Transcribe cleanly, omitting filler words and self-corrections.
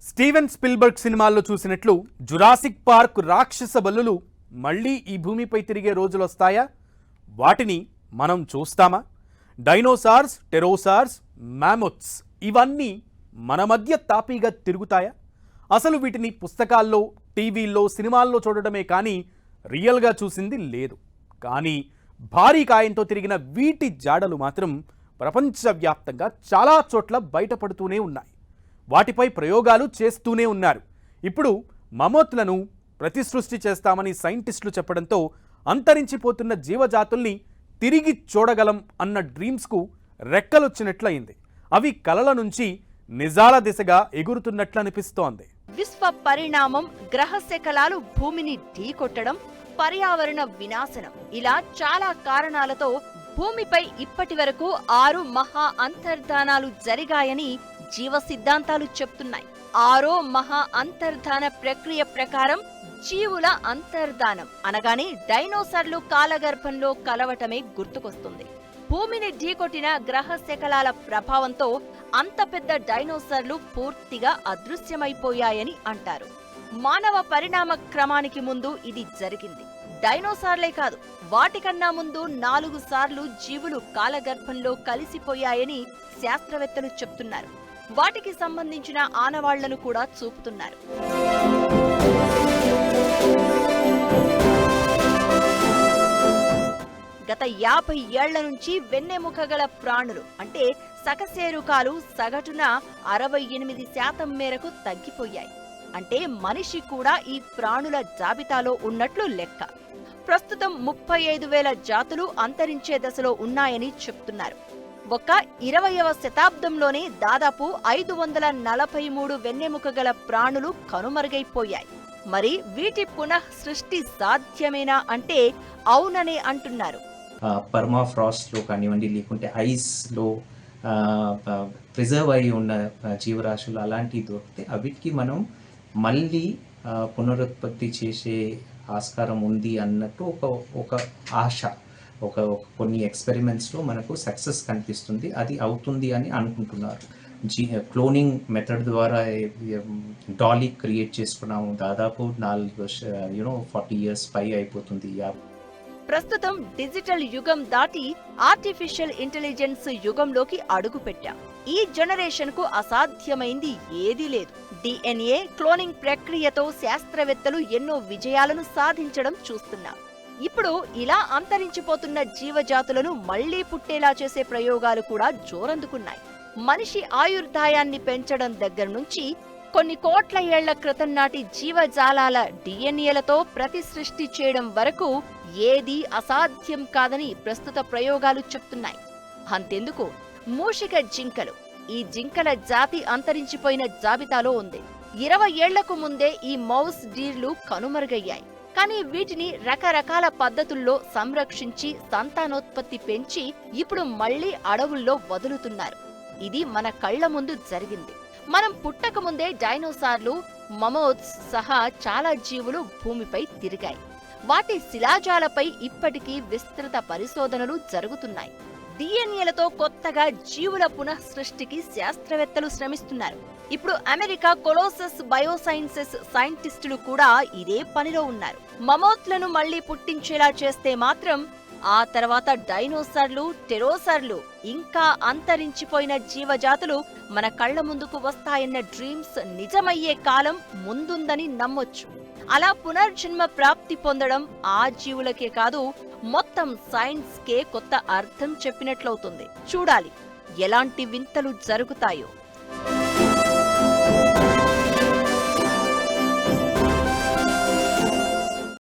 Steven Spielberg సినిమాల్లో చూసినట్లు Jurassic park రాక్షస బల్లులు మళ్ళీ ఈ భూమిపై తిరిగే రోజులు వస్తాయా? వాటిని మనం చూస్తామా? డైనోసార్స్, టెరోసార్స్, మ్యామోత్స్ ఇవన్నీ మన మధ్య తాపీగా తిరుగుతాయా? అసలు వీటిని పుస్తకాల్లో, టీవీల్లో, సినిమాల్లో చూడడమే కానీ రియల్గా చూసింది లేదు. కానీ భారీ కాయంతో తిరిగిన వీటి జాడలు మాత్రం ప్రపంచవ్యాప్తంగా చాలా చోట్ల బయటపడుతూనే ఉన్నాయి. వాటిపై ప్రయోగాలు చేస్తూనే ఉన్నారు. ఇప్పుడు మమోత్లను ప్రతిసృష్టి చేస్తామని సైంటిస్టులు చెప్పడంతో అంతరించిపోతున్న జీవజాతుల్ని తిరిగి చూడగలం అన్న డ్రీమ్స్కు రెక్కలొచ్చినట్లయింది. అవి కలల నుంచి నిజాల దిశగా ఎగురుతున్నట్లు అనిపిస్తోంది. విశ్వ పరిణామం, గ్రహ శకలాలు భూమిని ఢీకొట్టడం, పర్యావరణ వినాశనం ఇలా చాలా కారణాలతో భూమిపై ఇప్పటి వరకు 6 మహా అంతర్ధానాలు జరిగాయని జీవ సిద్ధాంతాలు చెప్తున్నాయి. 6వ మహా అంతర్ధాన ప్రక్రియ ప్రకారం జీవుల అంతర్ధానం అనగానే డైనోసార్లు కాలగర్భంలో కలవటమే గుర్తుకొస్తుంది. భూమిని ఢీకొట్టిన గ్రహ శకలాల ప్రభావంతో అంత పెద్ద డైనోసార్లు పూర్తిగా అదృశ్యమైపోయాయని అంటారు. మానవ పరిణామ క్రమానికి ముందు ఇది జరిగింది. డైనోసార్లే కాదు, వాటికన్నా ముందు 4 సార్లు జీవులు కాలగర్భంలో కలిసిపోయాయని శాస్త్రవేత్తలు చెప్తున్నారు. వాటికి సంబంధించిన ఆనవాళ్లను కూడా చూపుతున్నారు. గత 50 ఏళ్ల నుంచి వెన్నెముకగల ప్రాణులు అంటే సకశేరుకాలు సగటున 68% మేరకు తగ్గిపోయాయి. అంటే మనిషి కూడా ఈ ప్రాణుల జాబితాలో ఉన్నట్లు లెక్క. ప్రస్తుతం 35,000 జాతులు అంతరించే దశలో ఉన్నాయని చెప్తున్నారు. ఒక 20వ శతాబ్దంలోనే దాదాపు 543 వెన్నెముకగల ప్రాణులు కనుమరుగైపోయాయి. మరి వీటి పునః సృష్టి సాధ్యమేనా అంటే అవుననే అంటున్నారు. పర్మాఫ్రాస్ట్ లో కానివ్వండి, లేకుంటే ఐస్ లో ప్రిజర్వ్ అయి ఉన్న జీవరాశులు అలాంటివి దొరికితే అవిటికి మనం మళ్ళీ పునరుత్పత్తి చేసే ఆస్కారం ఉంది అన్నట్టు ఒక ఆశ, కొన్ని ఎక్స్పెరిమెంట్స్లో మనకు సక్సెస్ కనిపిస్తుంది. అది అవుతుంది అని అనుకుంటున్నారు. క్లోనింగ్ మెథడ్ ద్వారా డాలీ క్రియేట్ చేసుకున్నాము. దాదాపు 40 years పై అయిపోతుంది. ప్రస్తుతం డిజిటల్ యుగం దాటి ఆర్టిఫిషియల్ ఇంటెలిజెన్స్ యుగంలోకి అడుగు పెట్టాం. ఈ జనరేషన్ కు అసాధ్యమైంది ఏదీ లేదు. DNA క్లోనింగ్ ప్రక్రియతో శాస్త్రవేత్తలు ఎన్నో విజయాలను సాధించడం చూస్తున్నాం. ఇప్పుడు ఇలా అంతరించిపోతున్న జీవజాతులను మళ్లీ పుట్టేలా చేసే ప్రయోగాలు కూడా జోరందుకున్నాయి. మనిషి ఆయుర్దాయాన్ని పెంచడం దగ్గర నుంచి కొన్ని కోట్ల ఏళ్ల క్రితం నాటి జీవజాలాల DNAలతో ప్రతిసృష్టి చేయడం వరకు ఏదీ అసాధ్యం కాదని ప్రస్తుత ప్రయోగాలు చెప్తున్నాయి. అంతెందుకు, మూషిక జింకలు, ఈ జింకల జాతి అంతరించిపోయిన జాబితాలో ఉంది. 20 ఏళ్లకు ముందే ఈ మౌస్ డీర్లు కనుమరుగయ్యాయి. కానీ వీటిని రకరకాల పద్ధతుల్లో సంరక్షించి సంతానోత్పత్తి పెంచి ఇప్పుడు మళ్లీ అడవుల్లో వదులుతున్నారు. ఇది మన కళ్ల ముందు జరిగింది. మనం పుట్టక ముందే డైనోసార్లు, మమోత్స్ సహా చాలా జీవులు భూమిపై తిరిగాయి. వాటి శిలాజాలపై ఇప్పటికీ విస్తృత పరిశోధనలు జరుగుతున్నాయి. DNAలతో కొత్తగా జీవుల పునః సృష్టికి శాస్త్రవేత్తలు శ్రమిస్తున్నారు. ఇప్పుడు అమెరికా కొలోసస్ బయోసైన్సెస్ సైంటిస్టులు కూడా ఇదే పనిలో ఉన్నారు. మమోత్లను మళ్లీ పుట్టించేలా చేస్తే మాత్రం ఆ తర్వాత డైనోసార్లు, టెరోసార్లు ఇంకా అంతరించిపోయిన జీవజాతులు మన కళ్ల ముందుకు వస్తాయన్న డ్రీమ్స్ నిజమయ్యే కాలం ముందుందని నమ్మొచ్చు. అలా పునర్జన్మ ప్రాప్తి పొందడం ఆ జీవులకే కాదు, మొత్తం సైన్స్కే కొత్త అర్థం చెప్పినట్లవుతుంది. చూడాలి ఎలాంటి వింతలు జరుగుతాయో.